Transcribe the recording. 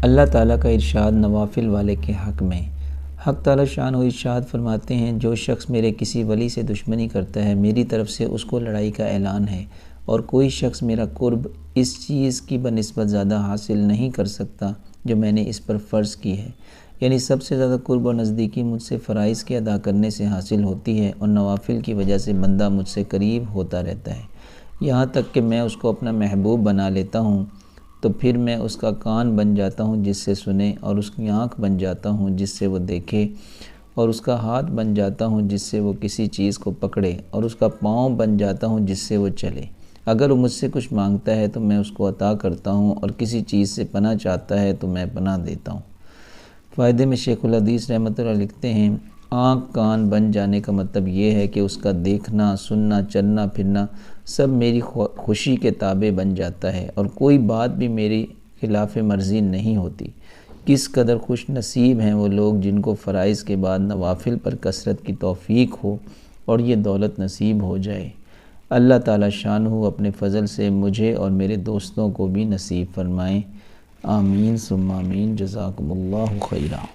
اللہ تعالیٰ کا ارشاد نوافل والے کے حق میں۔ حق تعالیٰ شان و ارشاد فرماتے ہیں، جو شخص میرے کسی ولی سے دشمنی کرتا ہے میری طرف سے اس کو لڑائی کا اعلان ہے، اور کوئی شخص میرا قرب اس چیز کی بنسبت زیادہ حاصل نہیں کر سکتا جو میں نے اس پر فرض کی ہے۔ یعنی سب سے زیادہ قرب و نزدیکی مجھ سے فرائض کے ادا کرنے سے حاصل ہوتی ہے، اور نوافل کی وجہ سے بندہ مجھ سے قریب ہوتا رہتا ہے، یہاں تک کہ میں اس کو اپنا محبوب بنا لیتا ہوں، تو پھر میں اس کا کان بن جاتا ہوں جس سے سنے، اور اس کی آنکھ بن جاتا ہوں جس سے وہ دیکھے، اور اس کا ہاتھ بن جاتا ہوں جس سے وہ کسی چیز کو پکڑے، اور اس کا پاؤں بن جاتا ہوں جس سے وہ چلے۔ اگر وہ مجھ سے کچھ مانگتا ہے تو میں اس کو عطا کرتا ہوں، اور کسی چیز سے پناہ چاہتا ہے تو میں پناہ دیتا ہوں۔ فائدے میں شیخ الحدیث رحمۃ اللہ لکھتے ہیں، آنکھ کان بن جانے کا مطلب یہ ہے کہ اس کا دیکھنا، سننا، چلنا پھرنا سب میری خوشی کے تابع بن جاتا ہے، اور کوئی بات بھی میری خلاف مرضی نہیں ہوتی۔ کس قدر خوش نصیب ہیں وہ لوگ جن کو فرائض کے بعد نوافل پر کثرت کی توفیق ہو اور یہ دولت نصیب ہو جائے۔ اللہ تعالیٰ شانہ اپنے فضل سے مجھے اور میرے دوستوں کو بھی نصیب فرمائیں۔ آمین ثم آمین۔ جزاکم اللہ خیرا۔